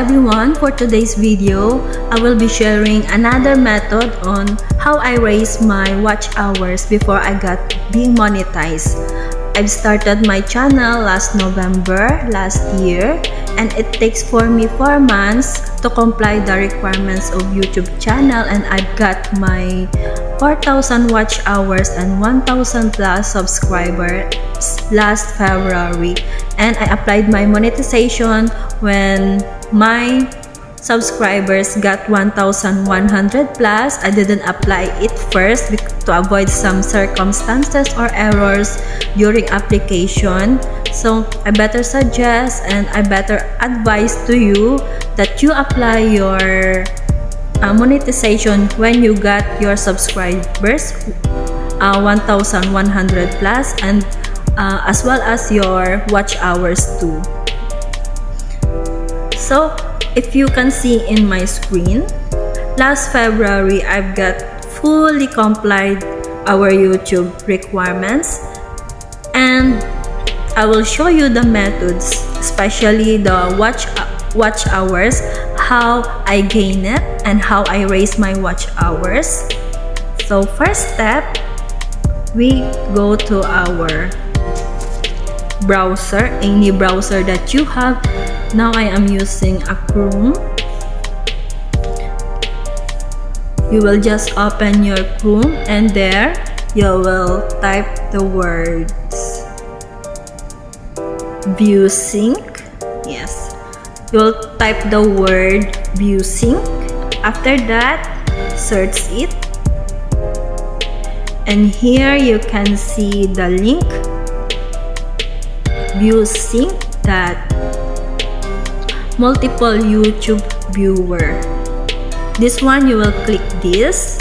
everyone, for today's video, I will be sharing another method on how I raise my watch hours before I got being monetized. I've started my channel last November last year, and it takes for me 4 months to comply the requirements of YouTube channel, and I've got my 4,000 watch hours and 1,000 plus subscribers last February. And I applied my monetization when my subscribers got 1,100 plus. I didn't apply it first to avoid some circumstances or errors during application. So I better suggest and I better advise to you that you apply your monetization when you got your subscribers 1,100 plus, and as well as your watch hours too. So if you can see in my screen, last February I've got fully complied our YouTube requirements, and I will show you the methods, especially the watch hours, how I gain it and how I raise my watch hours. So first step, we go to our browser, any browser that you have. Now I am using a Chrome. You will just open your Chrome, and there you will type the words Viewsinc. Yes, you will type the word Viewsinc. After that, search it, and here you can see the link Viewsinc that multiple YouTube viewer. This one, you will click this.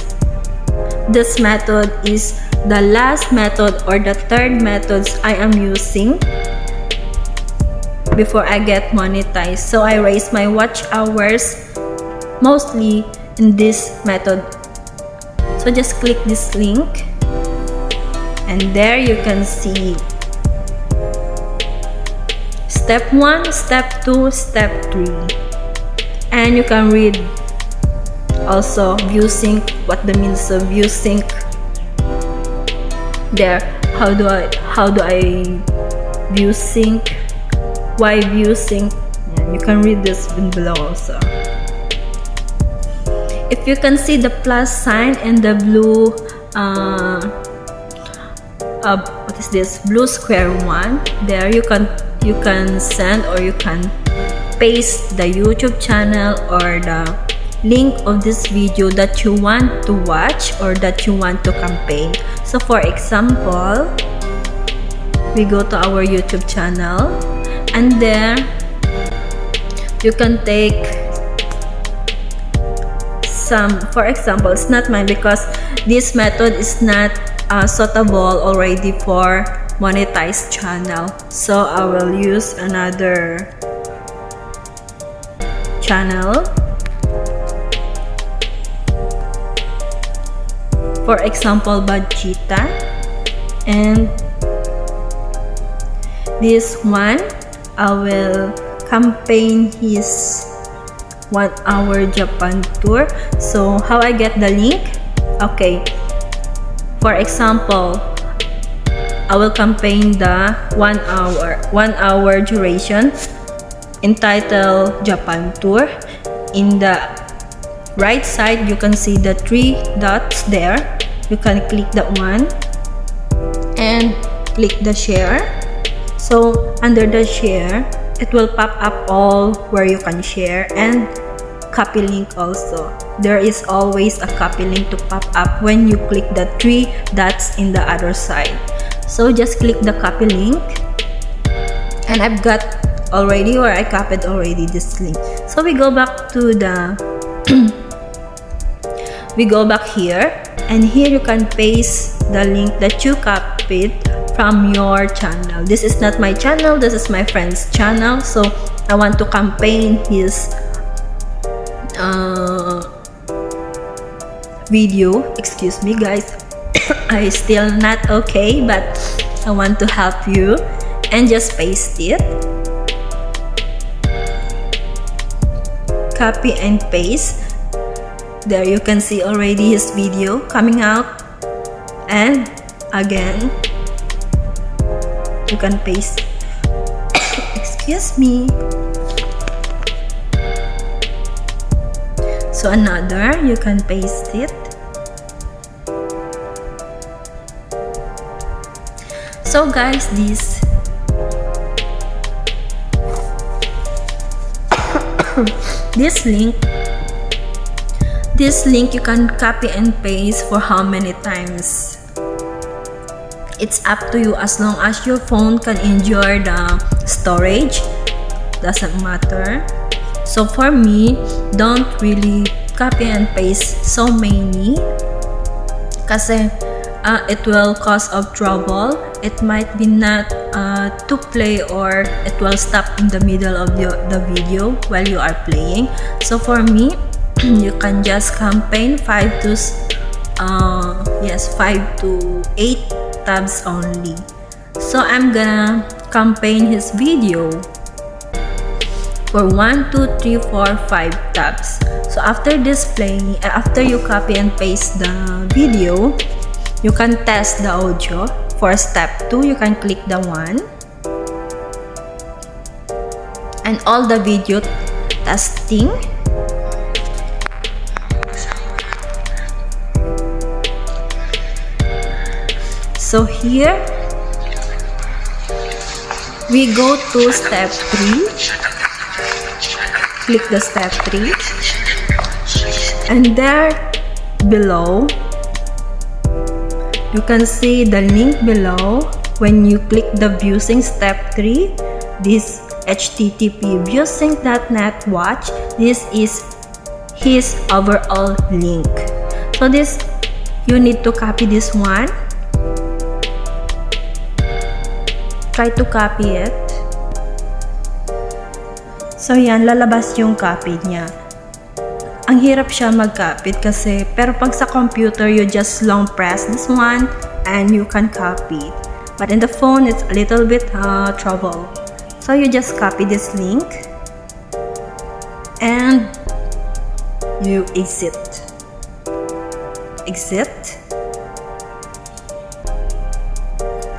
This method is the last method or the third methods I am using before I get monetized. So I raise my watch hours mostly in this method. So just click this link, and there you can see step 1, step 2, step 3, and you can read also Viewsinc, what the means of Viewsinc. There, how do I Viewsinc, why Viewsinc, and you can read this below also. If you can see the plus sign and the blue what is this, blue square one, there you can send or you can paste the YouTube channel or the link of this video that you want to watch or that you want to campaign. So for example, we go to our YouTube channel, and there you can take some, for example, it's not mine because this method is not suitable already for monetized channel, so I will use another channel. For example, Bajita, and this one I will campaign his 1 hour Japan tour. So how I get the link? Okay, for example, I will campaign the 1 hour duration entitled Japan tour. In the right side you can see the 3 dots there. You can click that one and click the share. So under the share, it will pop up all where you can share, and copy link also. There is always a copy link to pop up when you click the 3 dots in the other side. So just click the copy link, and I've got already, or I copied already this link. So we go back to the we go back here, and here you can paste the link that you copied from your channel. This is not my channel, this is my friend's channel, so I want to campaign his video. Excuse me guys, I still not okay, but I want to help you, and just paste it. copy and paste. There you can see already his video coming out, and again you can paste. Excuse me. So another, you can paste it. So guys, this link you can copy and paste for how many times. It's up to you, as long as your phone can enjoy the storage, doesn't matter. So for me, don't really copy and paste so many kasi it will cause of trouble. It might be not to play, or it will stop in the middle of the video while you are playing. So for me, you can just campaign 5 to 8 tabs only. So I'm gonna campaign his video for 1, 2, 3, 4, 5 tabs. So after displaying, after you copy and paste the video, you can test the audio. For step 2, you can click the 1, and all the video testing. So here we go to step 3. Click the step 3, and there below you can see the link below. When you click the Viewsinc step 3, this http viewsinc.net watch, this is his overall link. So this, you need to copy this one. Try to copy it. So yan, lalabas yung copy niya. Ang hirap siya mag-copy kasi, pero pag sa computer, you just long press this one and you can copy. But in the phone, it's a little bit trouble. So you just copy this link and you exit.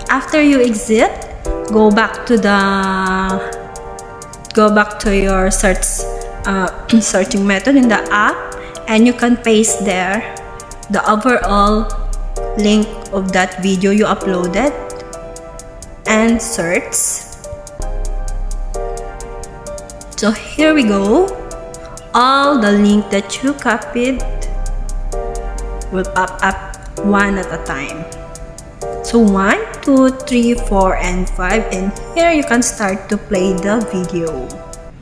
After you exit, go back to your searching method in the app, and you can paste there the overall link of that video you uploaded and search. So here we go. All the link that you copied will pop up one at a time. So 1, 2, 3, 4, and 5, and here you can start to play the video.